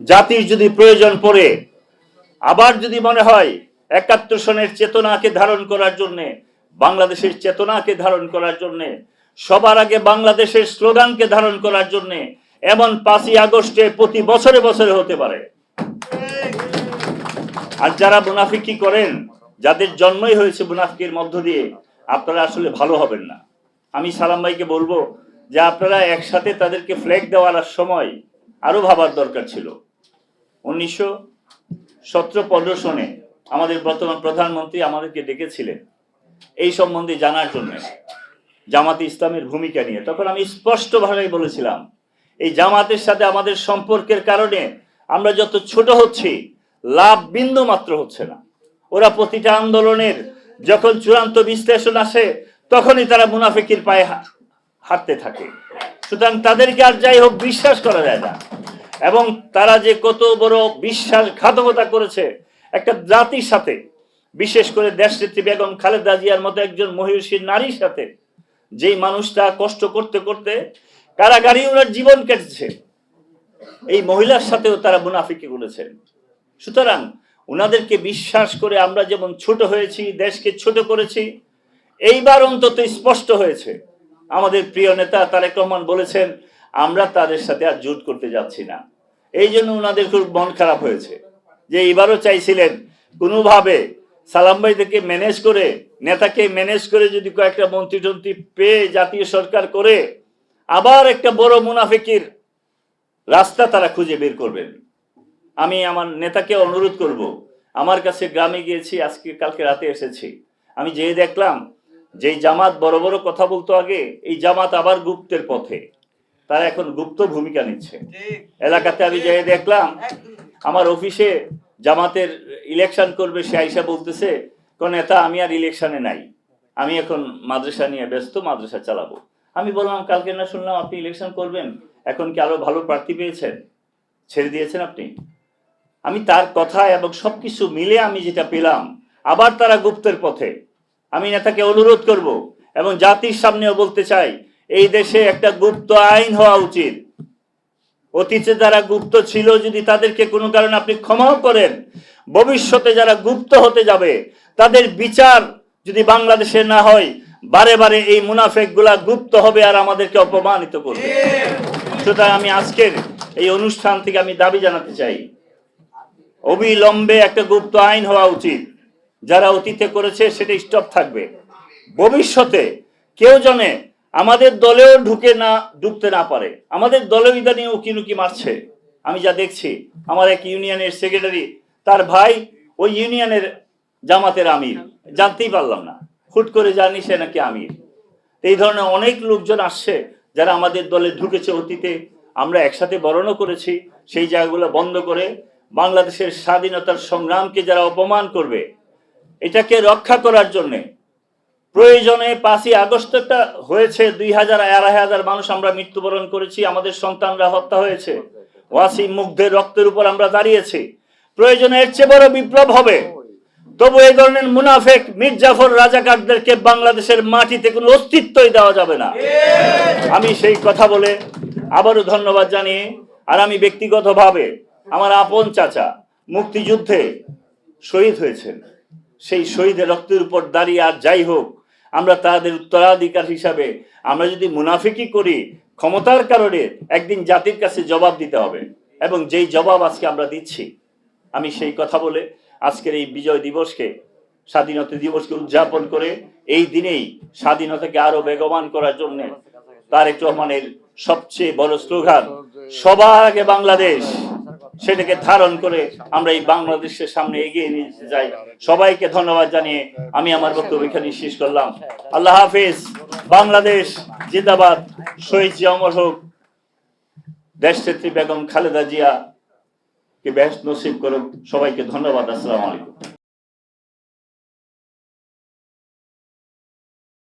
জাতির যদি প্রয়োজন পড়ে, আবার যদি মনে হয় ৭১ সনের চেতনাকে ধারণ করার জন্য, বাংলাদেশের চেতনাকে ধারণ করার জন্য, সবার আগে বাংলাদেশের স্লোগানকে ধারণ করার জন্য, এমন ৫ই আগস্টে প্রতি বছরে বছরে হতে পারে। আর যারা মুনাফিকি করেন, যাদের জন্মই হয়েছে মুনাফিকের মধ্য দিয়ে, আপনারা আসলে ভালো হবেন না। আমি সালাম ভাইকে বলবো যে আপনারা একসাথে তাদেরকে ফ্ল্যাগ দেওয়ার সময় আরো ভাবার দরকার ছিল। ১৯১৭-১৫ সনে আমাদের বর্তমান প্রধানমন্ত্রী আমাদেরকে ডেকেছিলেন এই সম্বন্ধে জানার জন্য, জামাতে ইসলামের ভূমিকা নিয়ে। তখন আমি স্পষ্ট ভাষায় বলেছিলাম, এই জামাতের সাথে আমাদের সম্পর্কের কারণে আমরা যত ছোট হচ্ছি, লাভ বিন্দু মাত্র হচ্ছে না। ওরা প্রতিটা আন্দোলনের যখন চূড়ান্ত বিশ্লেষণ আসে, তখনই তারা মুনাফিকির পায়ে হাঁটতে থাকে। সুতরাং তাদেরকে আর যাই হোক বিশ্বাস করা যায় না। এবং তারা যে কত বড় বিশ্বাসঘাতকতা করেছে একটা জাতির সাথে, বিশেষ করে দেশনেত্রী বেগম খালেদা জিয়ার মতো একজন মহিষী নারীর সাথে, যেই মানুষটা কষ্ট করতে করতে কারাগারে ওনার জীবন কেটেছে, এই মহিলার সাথেও তারা মুনাফিকি করেছেন। সুতরাং ওনাদেরকে বিশ্বাস করে আমরা যেমন ছোট হয়েছি, দেশকে ছোট করেছি, এইবার অন্তত স্পষ্ট হয়েছে। আমাদের প্রিয় নেতা তারেক রহমান বলেছেন, আমরা তাদের সাথে আর জোট করতে যাচ্ছি না। এই জন্য ওনাদের খুব মন খারাপ হয়েছে, যে এবারও চাইছিলেন কোনোভাবে সালাম ভাইদেরকে ম্যানেজ করে, নেতাকে ম্যানেজ করে যদি কয়েকটা মন্ত্রী টন্ত্রী পেয়ে জাতীয় সরকার করে আবার একটা বড় মুনাফিকির রাস্তা তারা খুঁজে বের করবেন। আমি আমার নেতাকে অনুরোধ করব, আমার কাছে গ্রামে গিয়েছি, আজকে কালকে রাতে এসেছি, আমি যেয়ে দেখলাম যেই জামাত বড় বড় কথা বলতো আগে, এই জামাত আবার গুপ্তের পথে, তারা এখন গুপ্ত ভূমিকা নিচ্ছে। এলাকাতে আমি যেয়ে দেখলাম, আমার অফিসে জামাতের ইলেকশন করবে, সে আইসা বলতেছে, কোন নেতা আমি আর ইলেকশনে নাই, আমি এখন মাদ্রাসা নিয়ে ব্যস্ত, মাদ্রাসা চালাবো। আমি বললাম, কালকে না শুনলাম আপনি ইলেকশন করবেন, এখন কি আরো ভালো প্রার্থী পেয়েছেন, ছেড়ে দিয়েছেন আপনি? আমি তার কথা এবং সবকিছু মিলে আমি যেটা পেলাম, আবার তারা গুপ্তের পথে। আমি নেতাকে অনুরোধ করব এবং জাতির সামনেও বলতে চাই, এই দেশে একটা গুপ্ত আইন হওয়া উচিত। অতীতে যারা গুপ্ত ছিল, যদি তাদেরকে কোনো কারণে আপনি ক্ষমাও করেন, ভবিষ্যতে যারা গুপ্ত হতে যাবে তাদের বিচার যদি বাংলাদেশে না হয়, বারে বারে এই মুনাফেক গুলা গুপ্ত হবে আর আমাদেরকে অপমানিত করবে। সুতরাং আমি আজকের এই অনুষ্ঠান থেকে আমি দাবি জানাতে চাই, অবিলম্বে একটা গুপ্ত আইন হওয়া উচিত। যারা অতীতে করেছে সেটা স্টপ থাকবে। ভবিষ্যতে কেউ জানে আমাদের দলেও ঢুকতে না পারে। আমাদের দলেও ইদানিং উকি মারছে। আমি যা দেখছি, আমার এক ইউনিয়নের সেক্রেটারি, তার ভাই ওই ইউনিয়নের জামাতের আমির, জানতেই পারলাম না, হুট করে জানি সে নাকি আমির। এই ধরনের অনেক লোকজন আসছে যারা আমাদের দলে ঢুকেছে অতীতে, আমরা একসাথে বরণও করেছি। সেই জায়গাগুলো বন্ধ করে বাংলাদেশের স্বাধীনতার সংগ্রামকে যারা অপমান করবে, এটাকে রক্ষা করার জন্য প্রয়োজনে ৫ই আগস্টটা হয়েছে, ২,০০০-২,৫০০ মানুষ আমরা মৃত্যুবরণ করেছি, আমাদের সন্তানরা হত্যা হয়েছে, ওয়াসিম মুগ্ধের রক্তের উপর আমরা দাঁড়িয়েছি। প্রয়োজনে এর চেয়ে বড় বিপ্লব হবে, তবু এই ধরনের মুনাফেক মির্জাফর রাজাকারদেরকে বাংলাদেশের মাটিতে কোনো অস্তিত্বই দেওয়া যাবে না। আমি সেই কথা বলে আবারও ধন্যবাদ জানিয়ে, আর আমি ব্যক্তিগতভাবে আমার আপন চাচা মুক্তিযুদ্ধে শহীদ হয়েছেন, সেই শহীদের রক্তের উপর দাঁড়িয়ে, আর যাই হোক আমরা তাদের উত্তরাধিকার হিসাবে আমরা যদি মুনাফিকি করি, ক্ষমতার কারণে একদিন জাতির কাছে জবাব দিতে হবে, এবং যেই জবাব আজকে আমরা দিচ্ছি। আমি সেই কথা বলে আজকের এই বিজয় দিবসকে, স্বাধীনতা দিবসকে উদযাপন করে, এই দিনেই স্বাধীনতাকে আরো বেগবান করার জন্য তারেক রহমানের সবচেয়ে বড় স্লোগান সবার আগে বাংলাদেশ, সেটাকে ধারণ করে আমরা এই বাংলাদেশের সামনে এগিয়ে নিয়ে যাই। সবাইকে ধন্যবাদ জানিয়ে আমি আমার বক্তব্য এখানে শেষ করলাম। আল্লাহ হাফেজ। বাংলাদেশ জিন্দাবাদ। শহীদ জিয়া অমর হোক। দেশনেত্রী বেগম খালেদা জিয়া কে বেহেশত নসিব করুক। সবাইকে ধন্যবাদ। আসসালামু আলাইকুম।